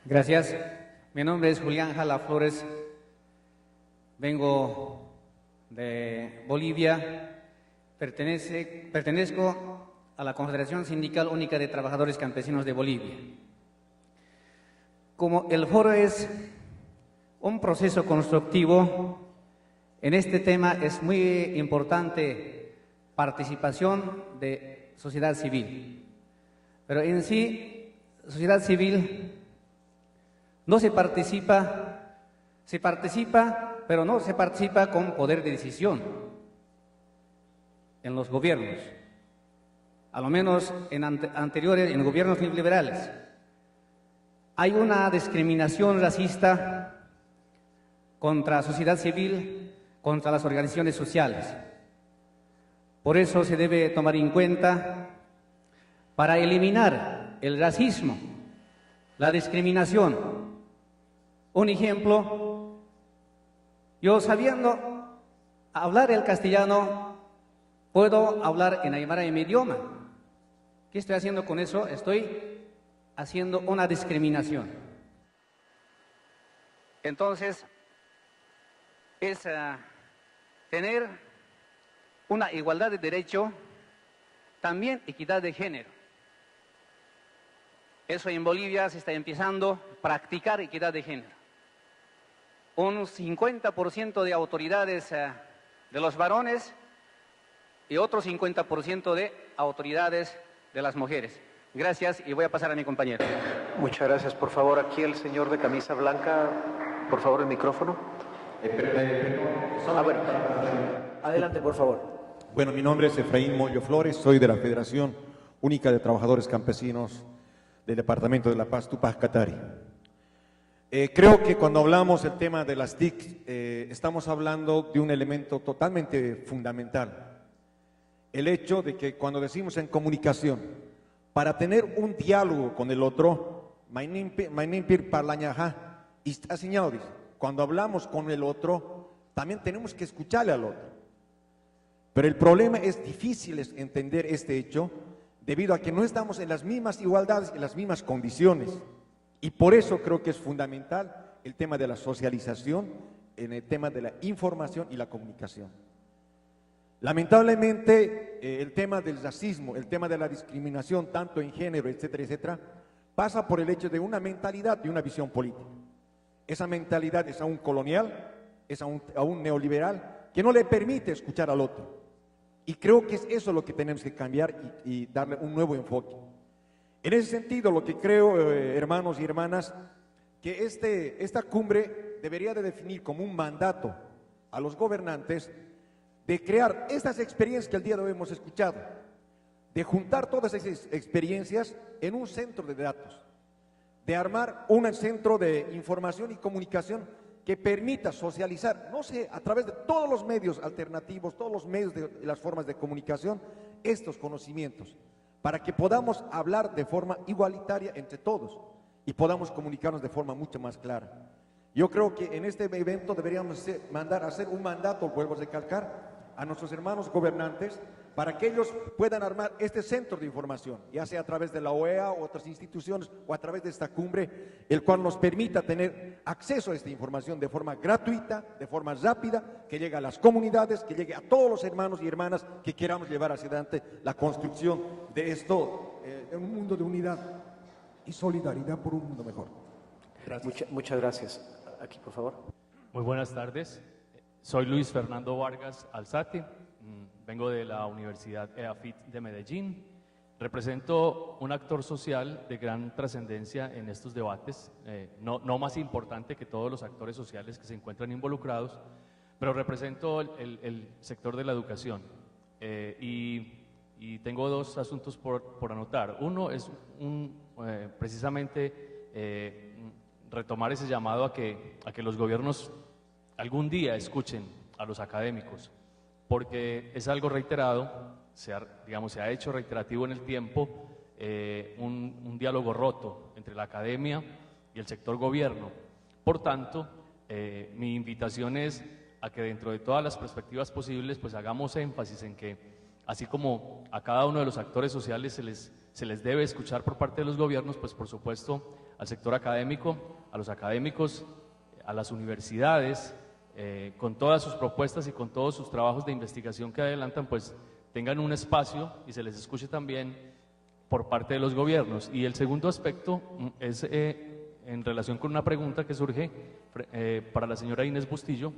Gracias. Mi nombre es Julián Jala Flores. Vengo de Bolivia. Pertenezco a la Confederación Sindical Única de Trabajadores Campesinos de Bolivia. Como el foro es un proceso constructivo, en este tema es muy importante participación de sociedad civil. Pero en sí, sociedad civil no se participa, pero no se participa con poder de decisión en los gobiernos, a lo menos en gobiernos neoliberales. Hay una discriminación racista contra la sociedad civil, contra las organizaciones sociales. Por eso se debe tomar en cuenta para eliminar el racismo, la discriminación. Un ejemplo, yo sabiendo hablar el castellano, puedo hablar en aymara en mi idioma. ¿Qué estoy haciendo con eso? Estoy haciendo una discriminación. Entonces, es tener una igualdad de derecho, también equidad de género. Eso en Bolivia se está empezando a practicar equidad de género. Un 50% de autoridades de los varones y otro 50% de autoridades de las mujeres. Gracias y voy a pasar a mi compañero. Muchas gracias. Por favor, aquí el señor de camisa blanca, por favor, el micrófono. Bueno, adelante, por favor. Bueno, mi nombre es Efraín Mollo Flores, soy de la Federación Única de Trabajadores Campesinos del Departamento de La Paz, Tupac Katari. Creo que cuando hablamos del tema de las TIC, estamos hablando de un elemento totalmente fundamental. El hecho de que cuando decimos en comunicación, para tener un diálogo con el otro, cuando hablamos con el otro, también tenemos que escucharle al otro. Pero el problema es difícil entender este hecho, debido a que no estamos en las mismas igualdades, en las mismas condiciones. Y por eso creo que es fundamental el tema de la socialización, en el tema de la información y la comunicación. Lamentablemente, el tema del racismo, el tema de la discriminación, tanto en género, etcétera, etcétera, pasa por el hecho de una mentalidad y una visión política. Esa mentalidad es aún colonial, es aún neoliberal, que no le permite escuchar al otro. Y creo que es eso lo que tenemos que cambiar y darle un nuevo enfoque. En ese sentido, lo que creo, hermanos y hermanas, que esta cumbre debería de definir como un mandato a los gobernantes de crear estas experiencias que el día de hoy hemos escuchado, de juntar todas esas experiencias en un centro de datos, de armar un centro de información y comunicación que permita socializar, no sé, a través de todos los medios alternativos, todos los medios de las formas de comunicación, estos conocimientos, para que podamos hablar de forma igualitaria entre todos y podamos comunicarnos de forma mucho más clara. Yo creo que en este evento deberíamos hacer un mandato, vuelvo a recalcar, a nuestros hermanos gobernantes, para que ellos puedan armar este centro de información, ya sea a través de la OEA o otras instituciones o a través de esta cumbre, el cual nos permita tener acceso a esta información de forma gratuita, de forma rápida, que llegue a las comunidades, que llegue a todos los hermanos y hermanas que queramos llevar hacia adelante la construcción de esto, en un mundo de unidad y solidaridad por un mundo mejor. Gracias. Muchas gracias. Aquí, por favor. Muy buenas tardes. Soy Luis Fernando Vargas Alzate. Vengo de la Universidad EAFIT de Medellín. Represento un actor social de gran trascendencia en estos debates, no más importante que todos los actores sociales que se encuentran involucrados, pero represento el sector de la educación. Y tengo dos asuntos por anotar. Uno es precisamente retomar ese llamado a que los gobiernos algún día escuchen a los académicos, porque es algo reiterado, se ha hecho reiterativo en el tiempo, un diálogo roto entre la academia y el sector gobierno. Por tanto, mi invitación es a que dentro de todas las perspectivas posibles, pues hagamos énfasis en que así como a cada uno de los actores sociales se les debe escuchar por parte de los gobiernos, pues por supuesto al sector académico, a los académicos, a las universidades, con todas sus propuestas y con todos sus trabajos de investigación que adelantan, pues tengan un espacio y se les escuche también por parte de los gobiernos. Y el segundo aspecto es en relación con una pregunta que surge para la señora Inés Bustillo,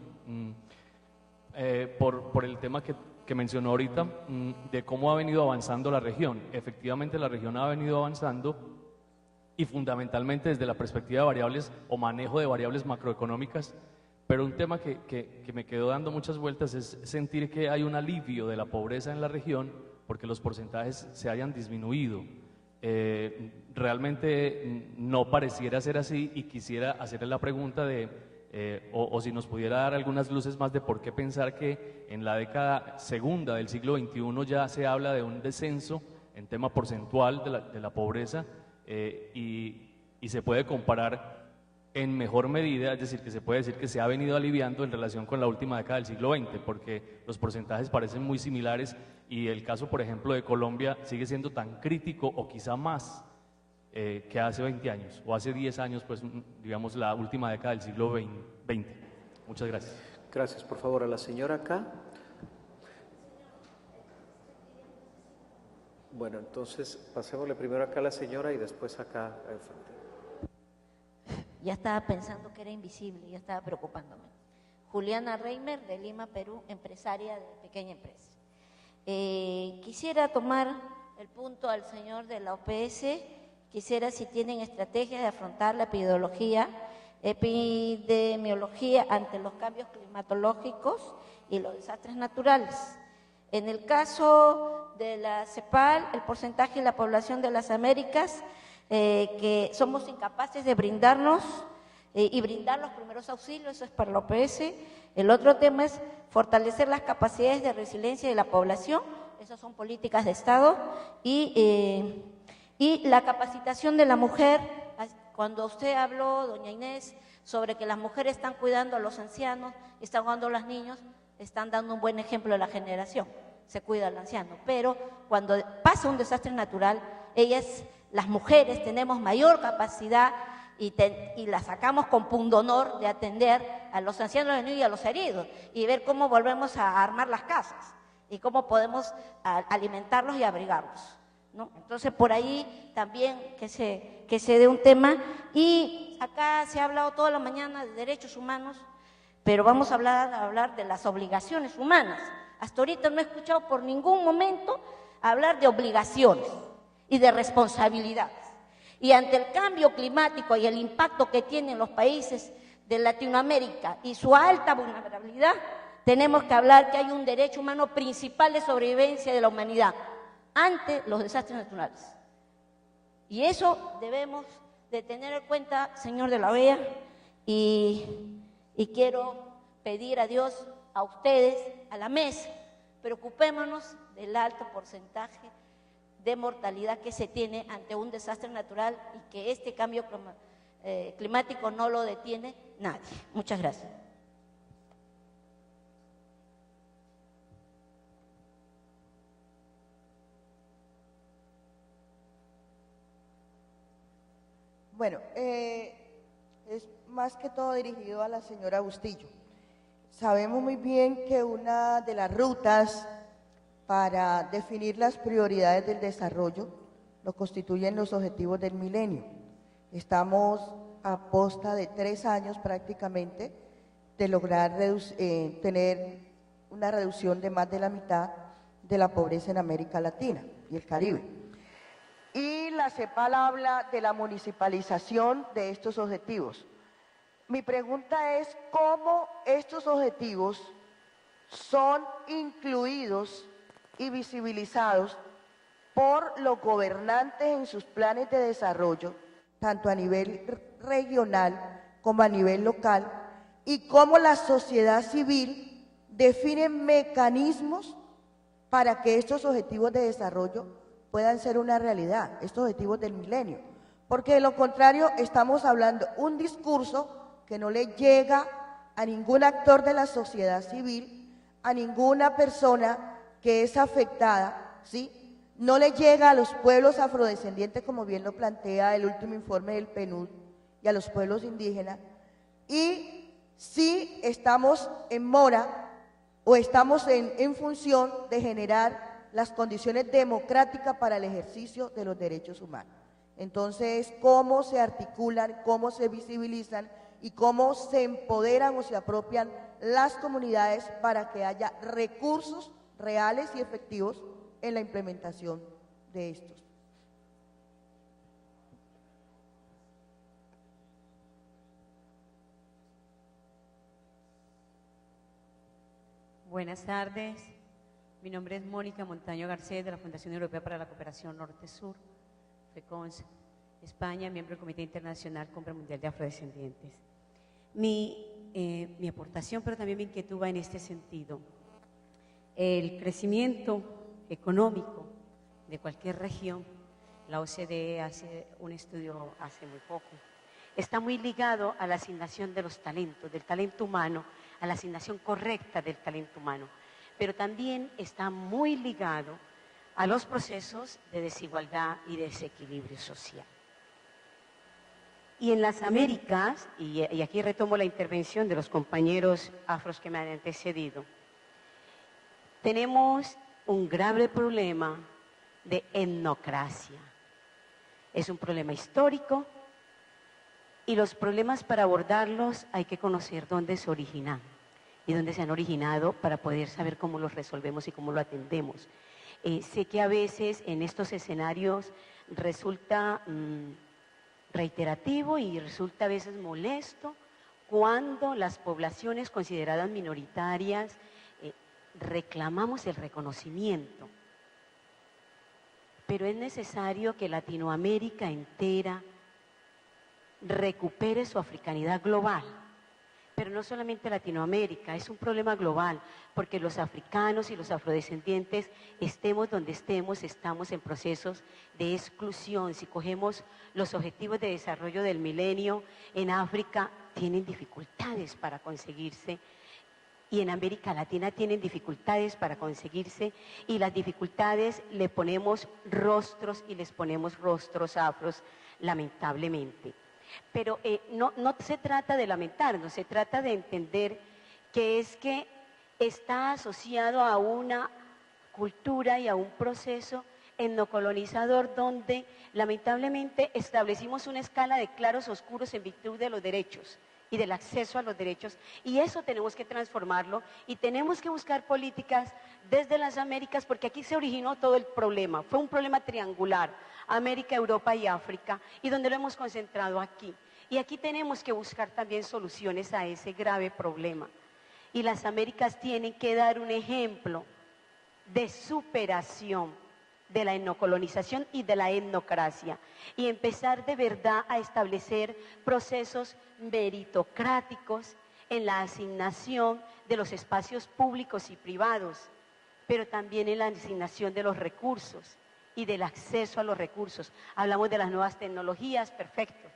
por el tema que mencionó ahorita, de cómo ha venido avanzando la región. Efectivamente, la región ha venido avanzando y fundamentalmente desde la perspectiva de variables o manejo de variables macroeconómicas, pero un tema que me quedó dando muchas vueltas es sentir que hay un alivio de la pobreza en la región porque los porcentajes se hayan disminuido. Realmente no pareciera ser así y quisiera hacerle la pregunta o si nos pudiera dar algunas luces más de por qué pensar que en la década segunda del siglo XXI ya se habla de un descenso en tema porcentual de la pobreza y se puede comparar en mejor medida, es decir, que se puede decir que se ha venido aliviando en relación con la última década del siglo XX, porque los porcentajes parecen muy similares y el caso, por ejemplo, de Colombia sigue siendo tan crítico o quizá más que hace 20 años o hace 10 años, pues digamos la última década del siglo XX. Muchas gracias. Gracias. Por favor, a la señora acá. Bueno, entonces pasémosle primero acá a la señora y después acá enfrente. Ya estaba pensando que era invisible, ya estaba preocupándome. Juliana Reimer, de Lima, Perú, empresaria de pequeña empresa. Quisiera tomar el punto al señor de la OPS, quisiera si tienen estrategias de afrontar la epidemiología ante los cambios climatológicos y los desastres naturales. En el caso de la CEPAL, el porcentaje de la población de las Américas que somos incapaces de brindarnos y brindar los primeros auxilios, eso es para la OPS. El otro tema es fortalecer las capacidades de resiliencia de la población, esas son políticas de Estado, y la capacitación de la mujer. Cuando usted habló, doña Inés, sobre que las mujeres están cuidando a los ancianos, están cuidando a los niños, están dando un buen ejemplo de la generación, se cuida al anciano, pero cuando pasa un desastre natural, las mujeres tenemos mayor capacidad y la sacamos con pundonor de atender a los ancianos, a los niños y a los heridos y ver cómo volvemos a armar las casas y cómo podemos alimentarlos y abrigarlos, ¿no? Entonces, por ahí también que se dé un tema. Y acá se ha hablado toda la mañana de derechos humanos, pero vamos a hablar de las obligaciones humanas. Hasta ahorita no he escuchado por ningún momento hablar de obligaciones y de responsabilidades. Y ante el cambio climático y el impacto que tienen los países de Latinoamérica y su alta vulnerabilidad, tenemos que hablar que hay un derecho humano principal de sobrevivencia de la humanidad ante los desastres naturales. Y eso debemos de tener en cuenta, señor de la OEA, y quiero pedir a Dios, a ustedes, a la mesa, preocupémonos del alto porcentaje de mortalidad que se tiene ante un desastre natural y que este cambio climático no lo detiene nadie. Muchas gracias. Bueno, es más que todo dirigido a la señora Bustillo. Sabemos muy bien que una de las rutas para definir las prioridades del desarrollo lo constituyen los objetivos del milenio. Estamos a posta de 3 años prácticamente de lograr tener una reducción de más de la mitad de la pobreza en América Latina y el Caribe. Y la CEPAL habla de la municipalización de estos objetivos. Mi pregunta es cómo estos objetivos son incluidos y visibilizados por los gobernantes en sus planes de desarrollo, tanto a nivel regional como a nivel local, y cómo la sociedad civil define mecanismos para que estos objetivos de desarrollo puedan ser una realidad, estos objetivos del milenio. Porque de lo contrario estamos hablando un discurso que no le llega a ningún actor de la sociedad civil, a ninguna persona que es afectada, ¿sí?, no le llega a los pueblos afrodescendientes, como bien lo plantea el último informe del PNUD, y a los pueblos indígenas, y sí estamos en mora o estamos en función de generar las condiciones democráticas para el ejercicio de los derechos humanos. Entonces, cómo se articulan, cómo se visibilizan y cómo se empoderan o se apropian las comunidades para que haya recursos reales y efectivos en la implementación de estos. Buenas tardes, mi nombre es Mónica Montaño Garcés de la Fundación Europea para la Cooperación Norte-Sur, FECONS, España, miembro del Comité Internacional Cumbre Mundial de Afrodescendientes. Mi aportación, pero también mi inquietud va en este sentido. El crecimiento económico de cualquier región, la OCDE hace un estudio hace muy poco, está muy ligado a la asignación de los talentos, del talento humano, a la asignación correcta del talento humano, pero también está muy ligado a los procesos de desigualdad y desequilibrio social. Y en las Américas, y aquí retomo la intervención de los compañeros afros que me han antecedido, tenemos un grave problema de etnocracia. Es un problema histórico y los problemas para abordarlos hay que conocer dónde se originan y dónde se han originado para poder saber cómo los resolvemos y cómo lo atendemos. Sé que a veces en estos escenarios resulta reiterativo y resulta a veces molesto cuando las poblaciones consideradas minoritarias reclamamos el reconocimiento. Pero es necesario que Latinoamérica entera recupere su africanidad global. Pero no solamente Latinoamérica, es un problema global, porque los africanos y los afrodescendientes, estemos donde estemos, estamos en procesos de exclusión. Si cogemos los objetivos de desarrollo del milenio, en África tienen dificultades para conseguirse, y en América Latina tienen dificultades para conseguirse, y las dificultades le ponemos rostros y les ponemos rostros afros, lamentablemente. Pero no se trata de lamentarnos, se trata de entender que es que está asociado a una cultura y a un proceso etnocolonizador donde lamentablemente establecimos una escala de claros oscuros en virtud de los derechos y del acceso a los derechos, y eso tenemos que transformarlo y tenemos que buscar políticas desde las Américas, porque aquí se originó todo el problema, fue un problema triangular, América, Europa y África, y donde lo hemos concentrado aquí. Y aquí tenemos que buscar también soluciones a ese grave problema. Y las Américas tienen que dar un ejemplo de superación de la etnocolonización y de la etnocracia, y empezar de verdad a establecer procesos meritocráticos en la asignación de los espacios públicos y privados, pero también en la asignación de los recursos y del acceso a los recursos. Hablamos de las nuevas tecnologías, perfecto,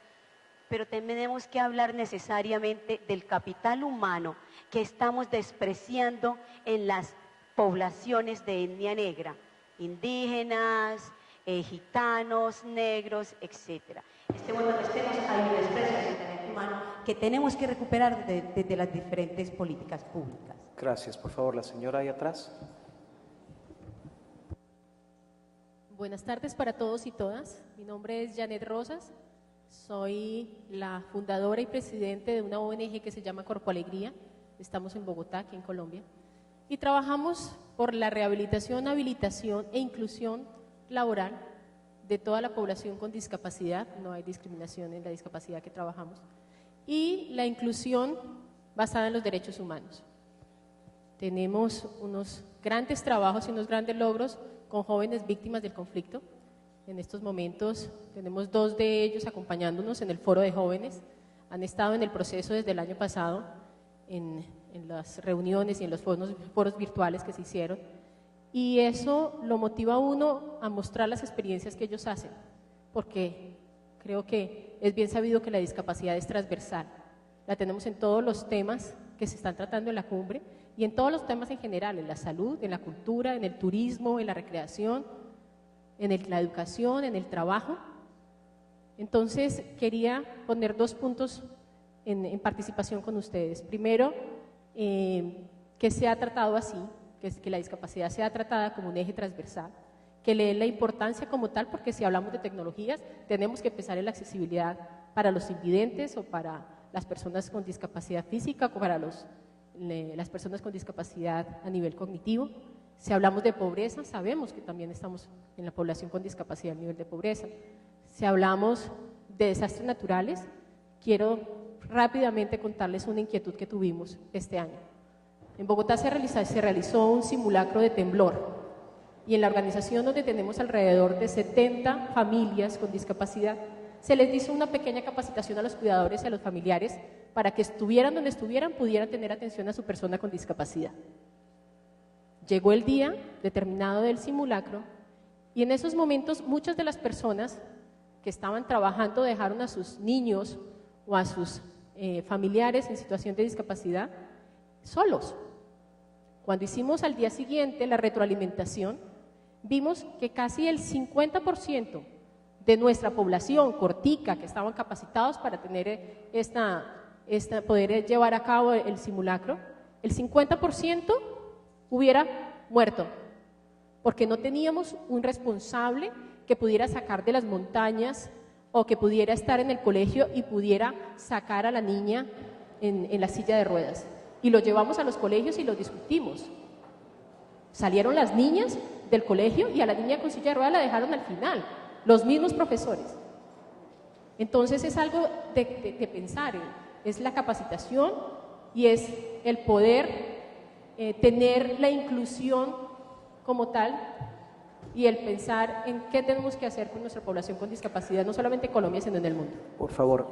pero tenemos que hablar necesariamente del capital humano que estamos despreciando en las poblaciones de etnia negra, indígenas, gitanos, negros, etc. Estemos donde estemos, hay un desprecio hacia el talento humano que tenemos que recuperar desde las diferentes políticas públicas. Gracias. Por favor, la señora ahí atrás. Buenas tardes para todos y todas. Mi nombre es Janet Rosas. Soy la fundadora y presidente de una ONG que se llama Corpo Alegría. Estamos en Bogotá, aquí en Colombia. Y trabajamos por la rehabilitación, habilitación e inclusión laboral de toda la población con discapacidad. No hay discriminación en la discapacidad que trabajamos. Y la inclusión basada en los derechos humanos. Tenemos unos grandes trabajos y unos grandes logros con jóvenes víctimas del conflicto. En estos momentos tenemos 2 de ellos acompañándonos en el foro de jóvenes. Han estado en el proceso desde el año pasado en las reuniones y en los foros virtuales que se hicieron, y eso lo motiva a uno a mostrar las experiencias que ellos hacen, porque creo que es bien sabido que la discapacidad es transversal, la tenemos en todos los temas que se están tratando en la cumbre, y en todos los temas en general, en la salud, en la cultura, en el turismo, en la recreación, en la educación, en el trabajo. Entonces, quería poner 2 puntos en participación con ustedes. Primero, que se ha tratado así, que la discapacidad sea tratada como un eje transversal, que le den la importancia como tal, porque si hablamos de tecnologías, tenemos que pensar en la accesibilidad para los invidentes o para las personas con discapacidad física o para las personas con discapacidad a nivel cognitivo. Si hablamos de pobreza, sabemos que también estamos en la población con discapacidad a nivel de pobreza. Si hablamos de desastres naturales, quiero rápidamente contarles una inquietud que tuvimos este año. En Bogotá se realizó un simulacro de temblor y en la organización, donde tenemos alrededor de 70 familias con discapacidad, se les hizo una pequeña capacitación a los cuidadores y a los familiares para que estuvieran donde estuvieran, pudieran tener atención a su persona con discapacidad. Llegó el día determinado del simulacro y en esos momentos muchas de las personas que estaban trabajando dejaron a sus niños o a sus familiares en situación de discapacidad solos. Cuando hicimos al día siguiente la retroalimentación, vimos que casi el 50% de nuestra población cortica, que estaban capacitados para tener poder llevar a cabo el simulacro, el 50% hubiera muerto, porque no teníamos un responsable que pudiera sacar de las montañas o que pudiera estar en el colegio y pudiera sacar a la niña en la silla de ruedas. Y lo llevamos a los colegios y lo discutimos. Salieron las niñas del colegio y a la niña con silla de ruedas la dejaron al final, los mismos profesores. Entonces es algo de pensar, es la capacitación y es el poder tener la inclusión como tal y el pensar en qué tenemos que hacer con nuestra población con discapacidad, no solamente en Colombia, sino en el mundo. Por favor,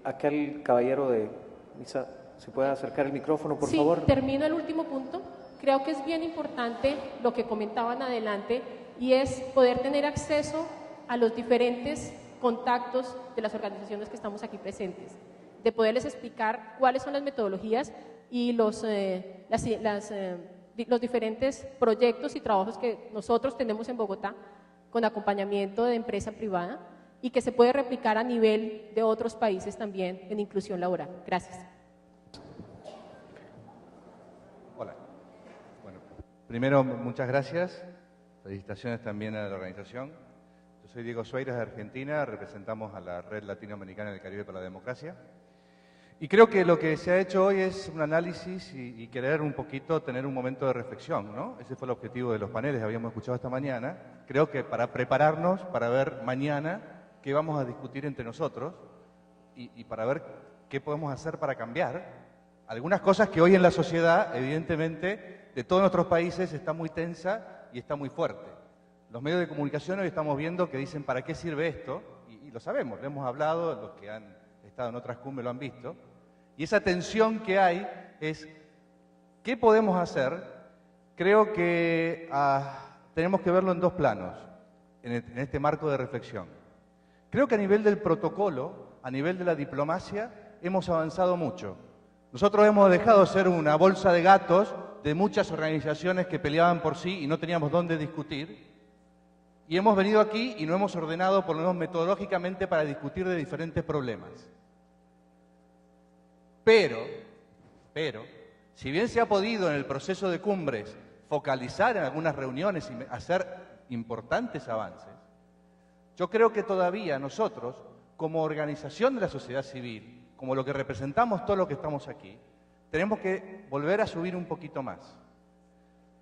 aquel caballero de misa, ¿se puede acercar el micrófono, por favor? Sí, termino el último punto. Creo que es bien importante lo que comentaban adelante y es poder tener acceso a los diferentes contactos de las organizaciones que estamos aquí presentes, de poderles explicar cuáles son las metodologías y los diferentes proyectos y trabajos que nosotros tenemos en Bogotá con acompañamiento de empresa privada y que se puede replicar a nivel de otros países también en inclusión laboral. Gracias. Hola. Bueno, primero, muchas gracias. Felicitaciones también a la organización. Yo soy Diego Suárez de Argentina, representamos a la Red Latinoamericana del Caribe para la Democracia. Y creo que lo que se ha hecho hoy es un análisis y querer un poquito tener un momento de reflexión, ¿no? Ese fue el objetivo de los paneles que habíamos escuchado esta mañana. Creo que para prepararnos, para ver mañana qué vamos a discutir entre nosotros y para ver qué podemos hacer para cambiar algunas cosas que hoy en la sociedad, evidentemente, de todos nuestros países está muy tensa y está muy fuerte. Los medios de comunicación hoy estamos viendo que dicen ¿para qué sirve esto? Y lo sabemos, lo hemos hablado, los que han estado en otras cumbres lo han visto. Y esa tensión que hay es ¿qué podemos hacer? Creo que tenemos que verlo en 2 planos, en este marco de reflexión. Creo que a nivel del protocolo, a nivel de la diplomacia, hemos avanzado mucho. Nosotros hemos dejado de ser una bolsa de gatos de muchas organizaciones que peleaban por sí y no teníamos dónde discutir. Y hemos venido aquí y nos hemos ordenado, por lo menos metodológicamente, para discutir de diferentes problemas. Pero, si bien se ha podido en el proceso de cumbres focalizar en algunas reuniones y hacer importantes avances, yo creo que todavía nosotros, como organización de la sociedad civil, como lo que representamos todos los que estamos aquí, tenemos que volver a subir un poquito más.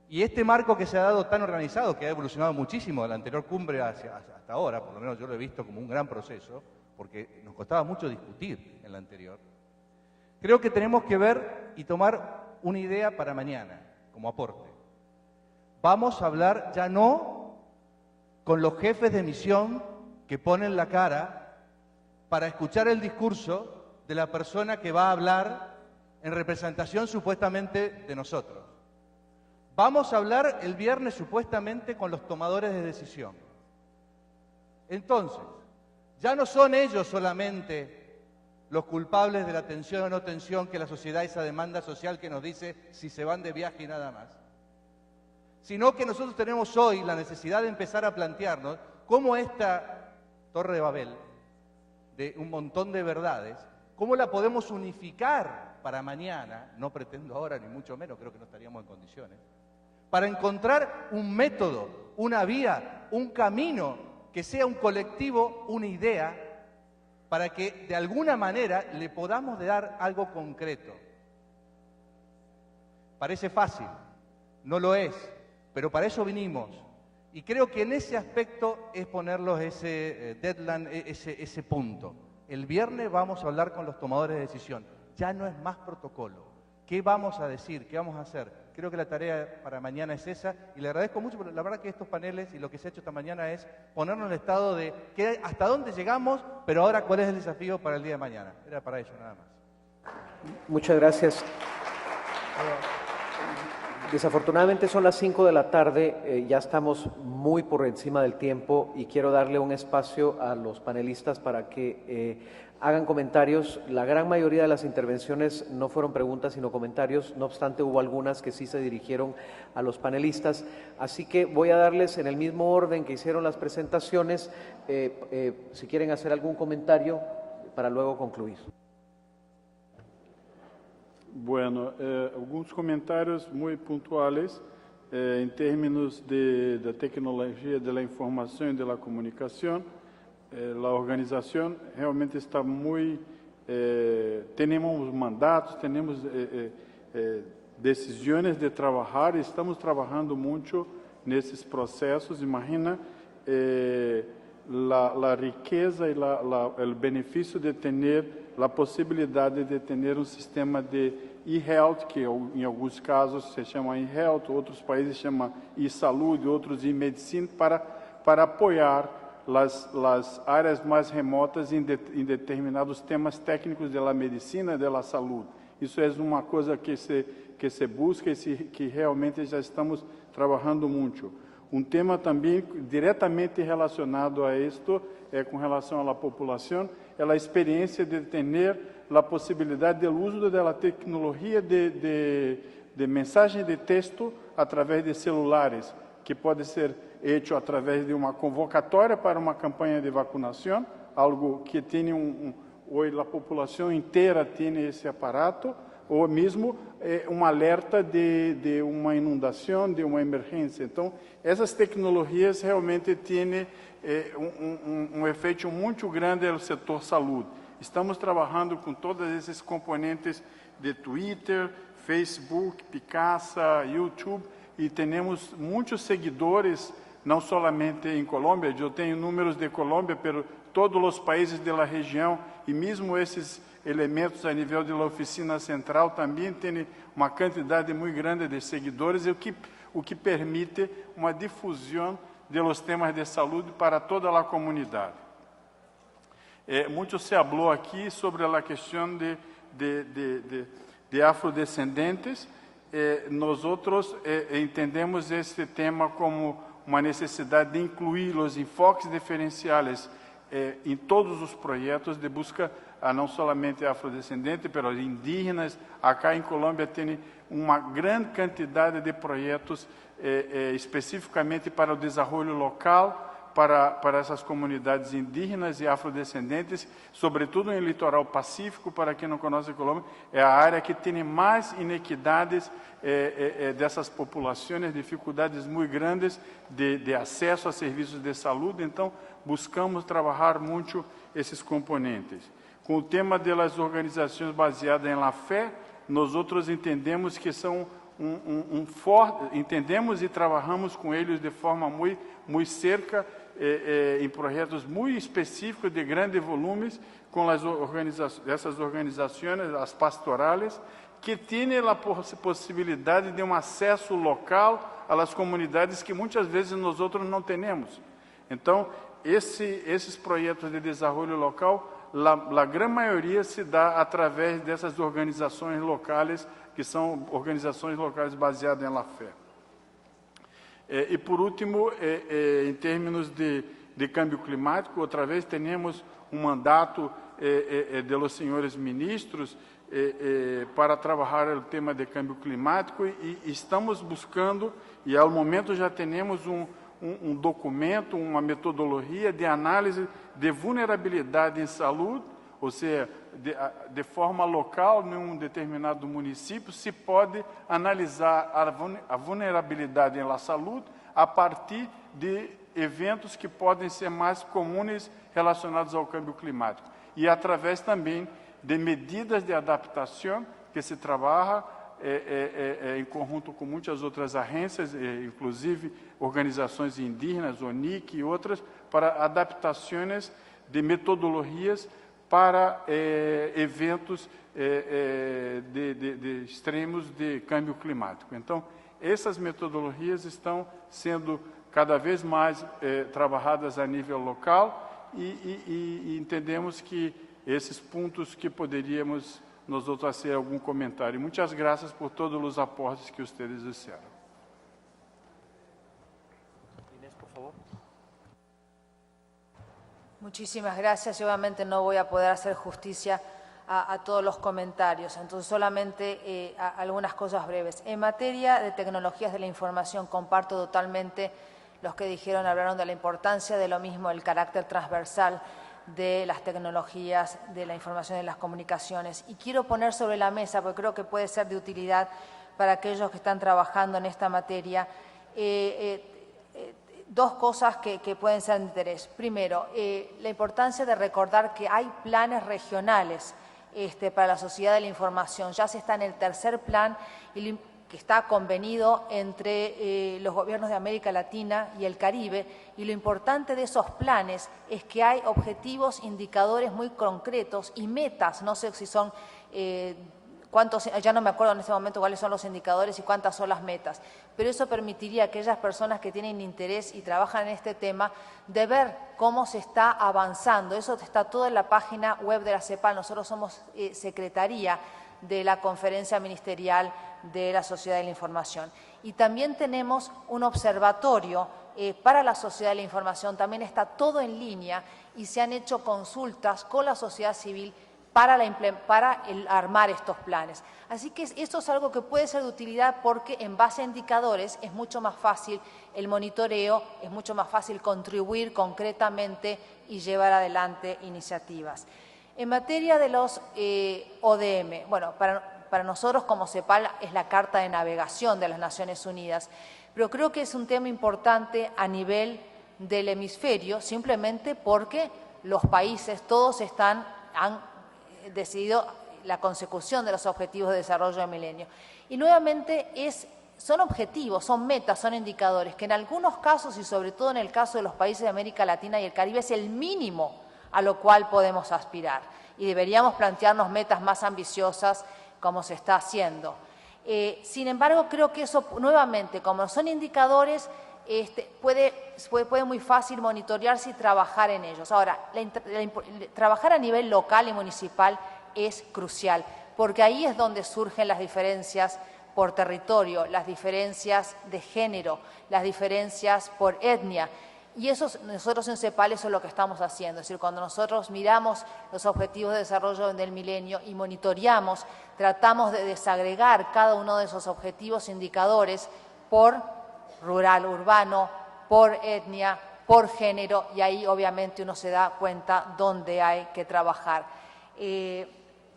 Y este marco que se ha dado tan organizado, que ha evolucionado muchísimo de la anterior cumbre hasta ahora, por lo menos yo lo he visto como un gran proceso, porque nos costaba mucho discutir en la anterior, creo que tenemos que ver y tomar una idea para mañana, como aporte. Vamos a hablar ya no con los jefes de misión que ponen la cara para escuchar el discurso de la persona que va a hablar en representación supuestamente de nosotros. Vamos a hablar el viernes supuestamente con los tomadores de decisión. Entonces, ya no son ellos solamente los culpables de la tensión o no tensión que la sociedad, esa demanda social que nos dice si se van de viaje y nada más. Sino que nosotros tenemos hoy la necesidad de empezar a plantearnos cómo esta Torre de Babel, de un montón de verdades, cómo la podemos unificar para mañana, no pretendo ahora ni mucho menos, creo que no estaríamos en condiciones, para encontrar un método, una vía, un camino que sea un colectivo, una idea, para que de alguna manera le podamos dar algo concreto. Parece fácil, no lo es, pero para eso vinimos. Y creo que en ese aspecto es ponerlos ese deadline, ese punto. El viernes vamos a hablar con los tomadores de decisión. Ya no es más protocolo. ¿Qué vamos a decir? ¿Qué vamos a hacer? Creo que la tarea para mañana es esa. Y le agradezco mucho, porque la verdad que estos paneles y lo que se ha hecho esta mañana es ponernos en el estado de hasta dónde llegamos, pero ahora cuál es el desafío para el día de mañana. Era para ello nada más. Muchas gracias. Desafortunadamente son las 5 de la tarde, ya estamos muy por encima del tiempo y quiero darle un espacio a los panelistas para que hagan comentarios. La gran mayoría de las intervenciones no fueron preguntas sino comentarios, no obstante hubo algunas que sí se dirigieron a los panelistas, así que voy a darles en el mismo orden que hicieron las presentaciones, si quieren hacer algún comentario para luego concluir. Bueno, alguns comentários muito pontuais em termos da tecnologia da informação e da comunicação. A organização realmente está muito... temos mandatos, temos decisões de trabalhar, estamos trabalhando muito nesses processos. Imagina a riqueza e o benefício de ter a possibilidade de ter um sistema de e-health, que em alguns casos se chama e-health, outros países chamam e-saúde, outros e-medicina, para apoiar as áreas mais remotas em determinados temas técnicos da medicina e da saúde. Isso é uma coisa que se busca e que realmente já estamos trabalhando muito. Um tema também diretamente relacionado a isto é com relação à população, é a experiência de ter a possibilidade do uso da tecnologia de mensagem de texto através de celulares, que pode ser feito através de uma convocatória para uma campanha de vacinação, algo que tem hoje a população inteira tem esse aparato, ou mesmo um alerta de uma inundação, de uma emergência. Então, essas tecnologias realmente têm um efeito muito grande no setor saúde. Estamos trabalhando com todos esses componentes de Twitter, Facebook, Picasa, YouTube, e temos muitos seguidores, não somente em Colômbia, eu tenho números de Colômbia, mas todos os países da região, e mesmo esses elementos a nível da oficina central também têm uma quantidade muito grande de seguidores, o que permite uma difusão dos temas de saúde para toda a comunidade. Muito se falou aqui sobre a questão de afrodescendentes. Nós outros entendemos este tema como uma necessidade de incluir os enfoques diferenciais em todos os projetos de busca a não somente afrodescendentes, mas indígenas. Acá em Colômbia tem uma grande quantidade de projetos especificamente para o desenvolvimento local, para essas comunidades indígenas e afrodescendentes, sobretudo no litoral pacífico. Para quem não conhece a Colômbia, é a área que tem mais inequidades dessas populações, dificuldades muito grandes de acesso a serviços de saúde. Então, buscamos trabalhar muito esses componentes. Com o tema das organizações baseadas em la fé, nós outros entendemos que são entendemos e trabalhamos com eles de forma muito cerca, em projetos muito específicos de grandes volumes, com essas organizações, as pastorales, que têm a possibilidade de um acesso local às comunidades que muitas vezes nós outros não temos. Então, esses projetos de desenvolvimento local, a grande maioria se dá através dessas organizações locais, que são organizações locais baseadas em la fé. E por último, em termos de de cambio climático. Outra vez temos mandato de los senhores ministros para trabalhar o tema de cambio climático e estamos buscando, e ao momento já temos um documento, uma metodologia de análise de vulnerabilidade em saúde, ou seja, de forma local, em um determinado município, se pode analisar a vulnerabilidade em la saúde a partir de eventos que podem ser mais comuns relacionados ao câmbio climático. E através também de medidas de adaptação que se trabalha em conjunto com muitas outras agências, inclusive organizações indígenas, ONIC e outras, para adaptações de metodologias para eventos de extremos de câmbio climático. Então, essas metodologias estão sendo cada vez mais trabalhadas a nível local e entendemos que esses pontos que poderíamos nós outros fazer algum comentário. Muitas graças por todos os aportes que vocês fizeram. Inés, por favor. Muchísimas gracias. Yo obviamente no voy a poder hacer justicia a todos los comentarios, entonces solamente algunas cosas breves. En materia de tecnologías de la información, comparto totalmente los que hablaron de la importancia de lo mismo, el carácter transversal de las tecnologías de la información y de las comunicaciones. Y quiero poner sobre la mesa, porque creo que puede ser de utilidad para aquellos que están trabajando en esta materia, dos cosas que pueden ser de interés. Primero, la importancia de recordar que hay planes regionales para la sociedad de la información. Ya se está en el tercer plan y que está convenido entre los gobiernos de América Latina y el Caribe, y lo importante de esos planes es que hay objetivos, indicadores muy concretos y metas, no sé si son cuántos, ya no me acuerdo en este momento cuáles son los indicadores y cuántas son las metas, pero eso permitiría a aquellas personas que tienen interés y trabajan en este tema de ver cómo se está avanzando. Eso está todo en la página web de la CEPAL. Nosotros somos secretaría de la Conferencia Ministerial de la Sociedad de la Información. Y también tenemos un observatorio para la Sociedad de la Información, también está todo en línea y se han hecho consultas con la sociedad civil para armar estos planes. Así que esto es algo que puede ser de utilidad porque en base a indicadores es mucho más fácil el monitoreo, es mucho más fácil contribuir concretamente y llevar adelante iniciativas. En materia de los ODM, bueno, para nosotros como CEPAL es la Carta de Navegación de las Naciones Unidas, pero creo que es un tema importante a nivel del hemisferio, simplemente porque los países todos han decidido la consecución de los objetivos de desarrollo del milenio. Y nuevamente son objetivos, son metas, son indicadores, que en algunos casos y sobre todo en el caso de los países de América Latina y el Caribe es el mínimo a lo cual podemos aspirar. Y deberíamos plantearnos metas más ambiciosas como se está haciendo. Sin embargo, creo que eso, nuevamente, como son indicadores, puede muy fácil monitorearse y trabajar en ellos. Ahora, trabajar a nivel local y municipal es crucial, porque ahí es donde surgen las diferencias por territorio, las diferencias de género, las diferencias por etnia. Y nosotros en CEPAL eso es lo que estamos haciendo, es decir, cuando nosotros miramos los objetivos de desarrollo del milenio y monitoreamos, tratamos de desagregar cada uno de esos objetivos indicadores por rural, urbano, por etnia, por género, y ahí obviamente uno se da cuenta dónde hay que trabajar.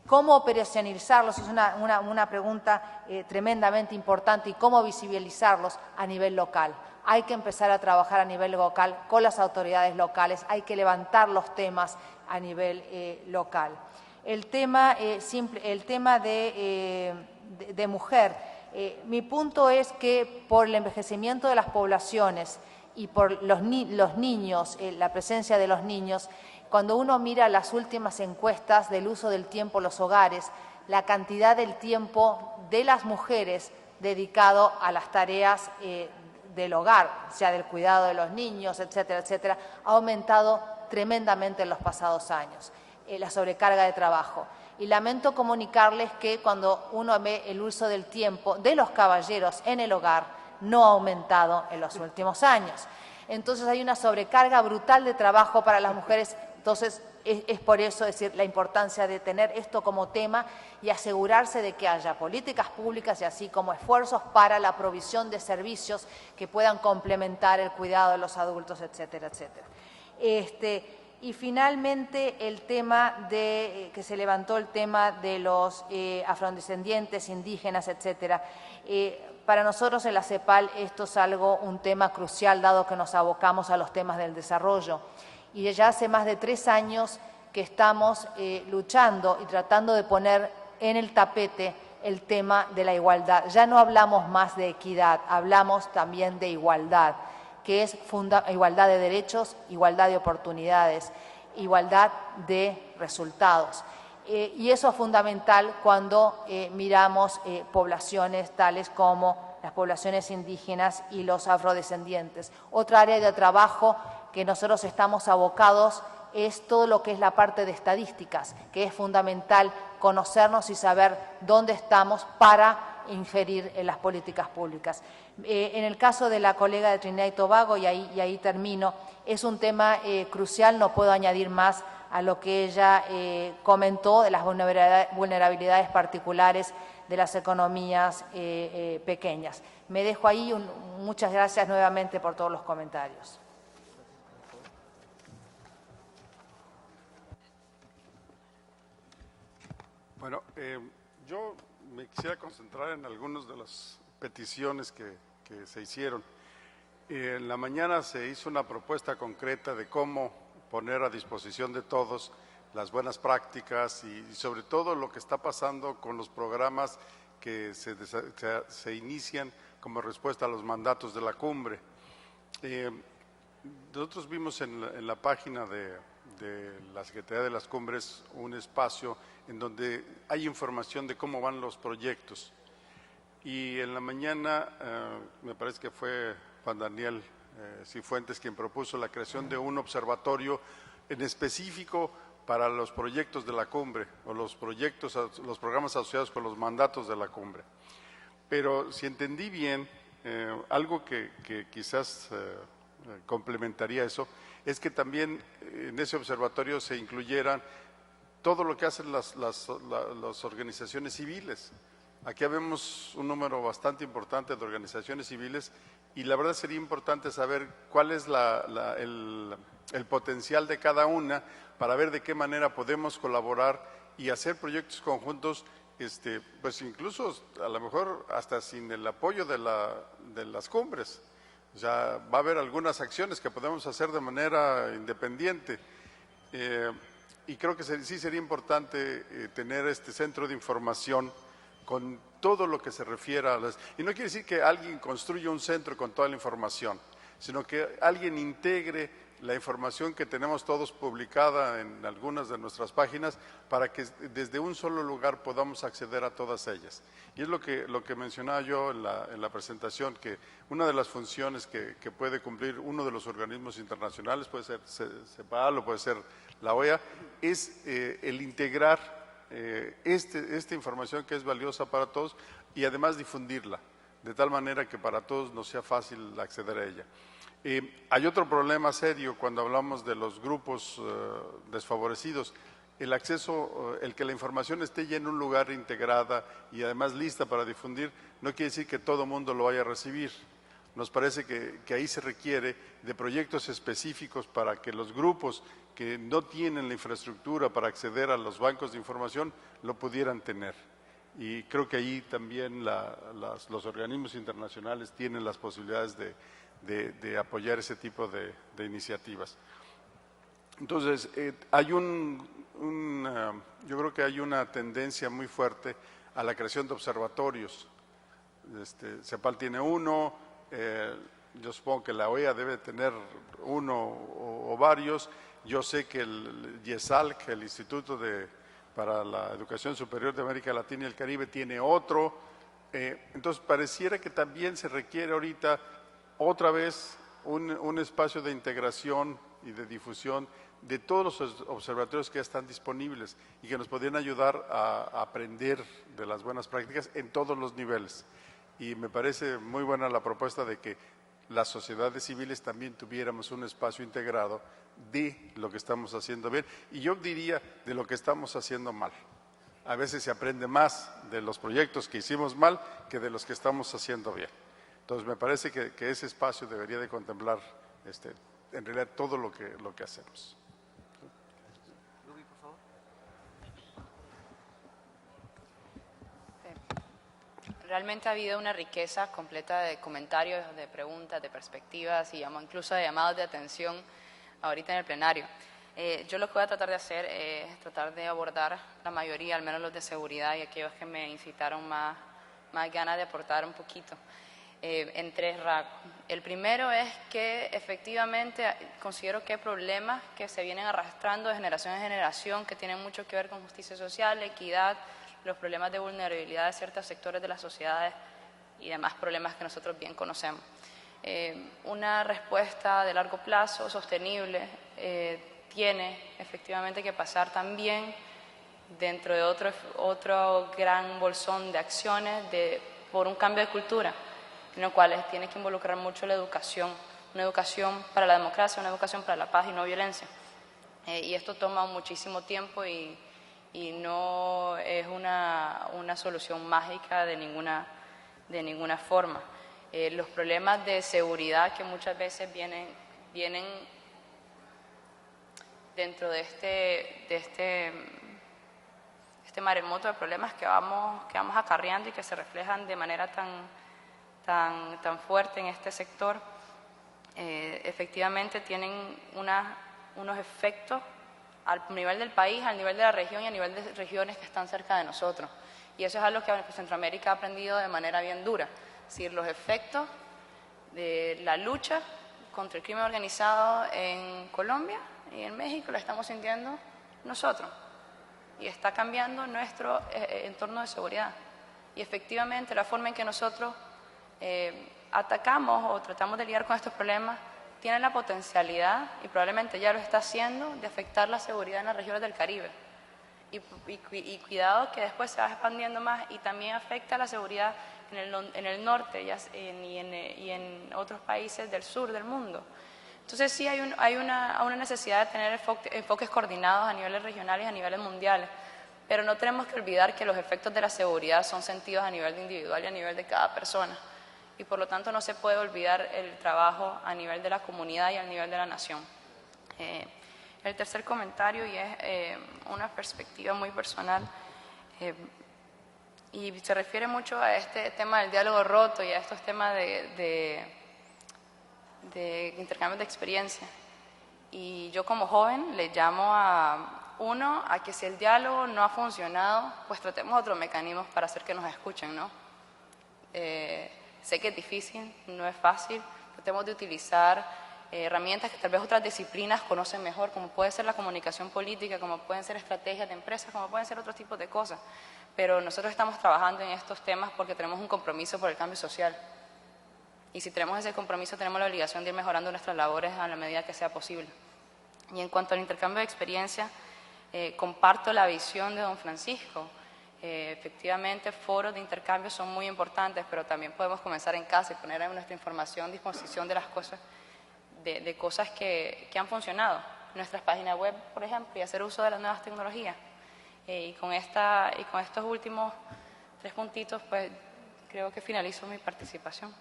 ¿Cómo operacionalizarlos? Es una pregunta tremendamente importante, y cómo visibilizarlos a nivel local. Hay que empezar a trabajar a nivel local con las autoridades locales, hay que levantar los temas a nivel local. El tema de mujer, mi punto es que por el envejecimiento de las poblaciones y por los niños, la presencia de los niños, cuando uno mira las últimas encuestas del uso del tiempo en los hogares, la cantidad del tiempo de las mujeres dedicado a las tareas del hogar, sea del cuidado de los niños, etcétera, etcétera, ha aumentado tremendamente en los pasados años, la sobrecarga de trabajo. Y lamento comunicarles que cuando uno ve el uso del tiempo de los caballeros en el hogar, no ha aumentado en los últimos años. Entonces hay una sobrecarga brutal de trabajo para las mujeres. Entonces es por eso decir la importancia de tener esto como tema y asegurarse de que haya políticas públicas y así como esfuerzos para la provisión de servicios que puedan complementar el cuidado de los adultos, etcétera, etcétera. Y finalmente el tema de que se levantó el tema de los afrodescendientes, indígenas, etcétera. Para nosotros en la CEPAL esto es un tema crucial dado que nos abocamos a los temas del desarrollo. Y ya hace más de 3 años que estamos luchando y tratando de poner en el tapete el tema de la igualdad. Ya no hablamos más de equidad, hablamos también de igualdad, que es igualdad de derechos, igualdad de oportunidades, igualdad de resultados. Y eso es fundamental cuando miramos poblaciones tales como las poblaciones indígenas y los afrodescendientes. Otra área de trabajo que nosotros estamos abocados es todo lo que es la parte de estadísticas, que es fundamental conocernos y saber dónde estamos para inferir en las políticas públicas. En el caso de la colega de Trinidad y Tobago, y ahí termino, es un tema crucial, no puedo añadir más a lo que ella comentó de las vulnerabilidades particulares de las economías pequeñas. Me dejo ahí, muchas gracias nuevamente por todos los comentarios. Bueno, yo me quisiera concentrar en algunas de las peticiones que se hicieron. En la mañana se hizo una propuesta concreta de cómo poner a disposición de todos las buenas prácticas y sobre todo lo que está pasando con los programas que se inician como respuesta a los mandatos de la cumbre. Nosotros vimos en la página de la Secretaría de las Cumbres un espacio en donde hay información de cómo van los proyectos. Y en la mañana, me parece que fue Juan Daniel Cifuentes quien propuso la creación de un observatorio en específico para los proyectos de la cumbre o los programas asociados con los mandatos de la cumbre. Pero si entendí bien, algo que quizás complementaría eso, es que también en ese observatorio se incluyeran todo lo que hacen las organizaciones civiles. Aquí vemos un número bastante importante de organizaciones civiles y la verdad sería importante saber cuál es el potencial de cada una para ver de qué manera podemos colaborar y hacer proyectos conjuntos, pues incluso a lo mejor hasta sin el apoyo de las cumbres. O sea, va a haber algunas acciones que podemos hacer de manera independiente. Y creo que sí sería importante tener este centro de información con todo lo que se refiera a las... Y no quiere decir que alguien construya un centro con toda la información, sino que alguien integre la información que tenemos todos publicada en algunas de nuestras páginas para que desde un solo lugar podamos acceder a todas ellas. Y es lo que mencionaba yo en la presentación, que una de las funciones que puede cumplir uno de los organismos internacionales, puede ser CEPAL o puede ser la OEA, es el integrar esta información que es valiosa para todos y además difundirla, de tal manera que para todos nos sea fácil acceder a ella. Hay otro problema serio cuando hablamos de los grupos desfavorecidos. El acceso, el que la información esté ya en un lugar integrada y además lista para difundir, no quiere decir que todo mundo lo vaya a recibir. Nos parece que ahí se requiere de proyectos específicos para que los grupos que no tienen la infraestructura para acceder a los bancos de información lo pudieran tener. Y creo que ahí también los organismos internacionales tienen las posibilidades de apoyar ese tipo de iniciativas. Entonces, yo creo que hay una tendencia muy fuerte a la creación de observatorios. CEPAL tiene uno, yo supongo que la OEA debe tener uno o varios. Yo sé que el IESALC, el Instituto para la Educación Superior de América Latina y el Caribe, tiene otro. Entonces, pareciera que también se requiere ahorita otra vez un espacio de integración y de difusión de todos los observatorios que ya están disponibles y que nos podrían ayudar a aprender de las buenas prácticas en todos los niveles. Y me parece muy buena la propuesta de que las sociedades civiles también tuviéramos un espacio integrado de lo que estamos haciendo bien y yo diría de lo que estamos haciendo mal. A veces se aprende más de los proyectos que hicimos mal que de los que estamos haciendo bien. Entonces me parece que ese espacio debería de contemplar en realidad todo lo que hacemos. Realmente ha habido una riqueza completa de comentarios, de preguntas, de perspectivas y incluso de llamados de atención ahorita en el plenario. Yo lo que voy a tratar de hacer es tratar de abordar la mayoría, al menos los de seguridad y aquellos que me incitaron más ganas de aportar un poquito en 3 rasgos. El primero es que efectivamente considero que hay problemas que se vienen arrastrando de generación en generación que tienen mucho que ver con justicia social, equidad, los problemas de vulnerabilidad de ciertos sectores de las sociedades y demás problemas que nosotros bien conocemos. Una respuesta de largo plazo, sostenible, tiene efectivamente que pasar también dentro de otro gran bolsón de acciones por un cambio de cultura, en lo cual tiene que involucrar mucho la educación, una educación para la democracia, una educación para la paz y no violencia. Y esto toma muchísimo tiempo y no es una solución mágica de ninguna forma. Los problemas de seguridad que muchas veces vienen dentro de este maremoto de problemas que vamos acarreando y que se reflejan de manera tan fuerte en este sector, efectivamente tienen unos efectos al nivel del país, al nivel de la región y a nivel de regiones que están cerca de nosotros. Y eso es algo que Centroamérica ha aprendido de manera bien dura. Es decir, los efectos de la lucha contra el crimen organizado en Colombia y en México lo estamos sintiendo nosotros. Y está cambiando nuestro entorno de seguridad. Y efectivamente la forma en que nosotros atacamos o tratamos de lidiar con estos problemas tiene la potencialidad, y probablemente ya lo está haciendo, de afectar la seguridad en las regiones del Caribe. Y cuidado que después se va expandiendo más y también afecta la seguridad en el norte y en otros países del sur del mundo. Entonces sí hay una necesidad de tener enfoques coordinados a niveles regionales y a niveles mundiales, pero no tenemos que olvidar que los efectos de la seguridad son sentidos a nivel individual y a nivel de cada persona. Y por lo tanto no se puede olvidar el trabajo a nivel de la comunidad y a nivel de la nación. El tercer comentario, y es una perspectiva muy personal, y se refiere mucho a este tema del diálogo roto y a estos temas de intercambios de experiencia. Y yo como joven le llamo a que si el diálogo no ha funcionado, pues tratemos otros mecanismos para hacer que nos escuchen, ¿no? Sé que es difícil, no es fácil, tratemos de utilizar herramientas que tal vez otras disciplinas conocen mejor, como puede ser la comunicación política, como pueden ser estrategias de empresas, como pueden ser otros tipos de cosas. Pero nosotros estamos trabajando en estos temas porque tenemos un compromiso por el cambio social. Y si tenemos ese compromiso, tenemos la obligación de ir mejorando nuestras labores a la medida que sea posible. Y en cuanto al intercambio de experiencia, comparto la visión de don Francisco. Efectivamente, foros de intercambio son muy importantes, pero también podemos comenzar en casa y poner nuestra información a disposición de las cosas, de cosas que han funcionado. Nuestras páginas web, por ejemplo, y hacer uso de las nuevas tecnologías. Y con estos últimos 3 puntitos, pues creo que finalizo mi participación.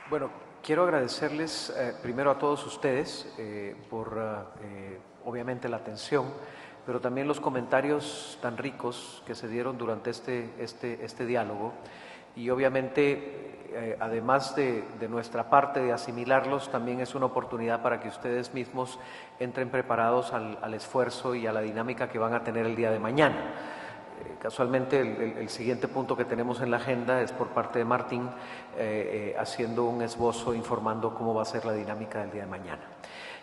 Bueno, quiero agradecerles primero a todos ustedes por obviamente la atención, pero también los comentarios tan ricos que se dieron durante este diálogo. Y obviamente, además de nuestra parte de asimilarlos, también es una oportunidad para que ustedes mismos entren preparados al esfuerzo y a la dinámica que van a tener el día de mañana. Casualmente, el siguiente punto que tenemos en la agenda es por parte de Martín, haciendo un esbozo informando cómo va a ser la dinámica del día de mañana.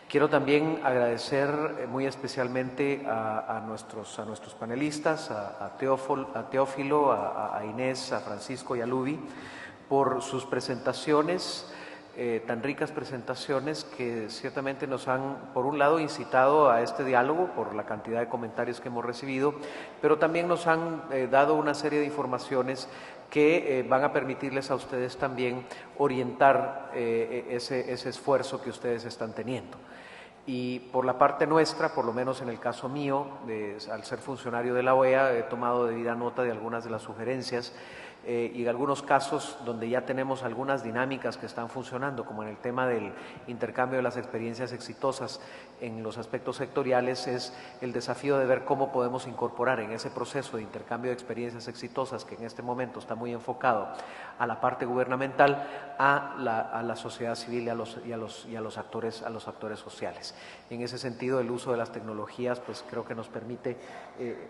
Quiero también agradecer muy especialmente a nuestros panelistas, a Teófilo, a Inés, a Francisco y a Ludy, por sus presentaciones tan ricas presentaciones que ciertamente nos han, por un lado, incitado a este diálogo por la cantidad de comentarios que hemos recibido, pero también nos han dado una serie de informaciones que van a permitirles a ustedes también orientar ese esfuerzo que ustedes están teniendo. Y por la parte nuestra, por lo menos en el caso mío, al ser funcionario de la OEA, he tomado debida nota de algunas de las sugerencias y en algunos casos donde ya tenemos algunas dinámicas que están funcionando, como en el tema del intercambio de las experiencias exitosas en los aspectos sectoriales, es el desafío de ver cómo podemos incorporar en ese proceso de intercambio de experiencias exitosas, que en este momento está muy enfocado a la parte gubernamental, a la sociedad civil y a los actores sociales. En ese sentido, el uso de las tecnologías, pues creo que nos permite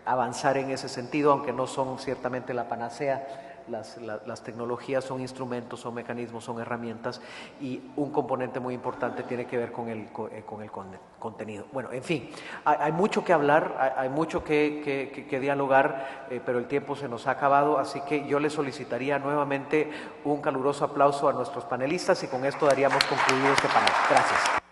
avanzar en ese sentido, aunque no son ciertamente la panacea. Las tecnologías son instrumentos, son mecanismos, son herramientas, y un componente muy importante tiene que ver con el contenido. Bueno, en fin, hay mucho que hablar, hay mucho que dialogar, pero el tiempo se nos ha acabado, así que yo le solicitaría nuevamente un caluroso aplauso a nuestros panelistas y con esto daríamos concluido este panel. Gracias.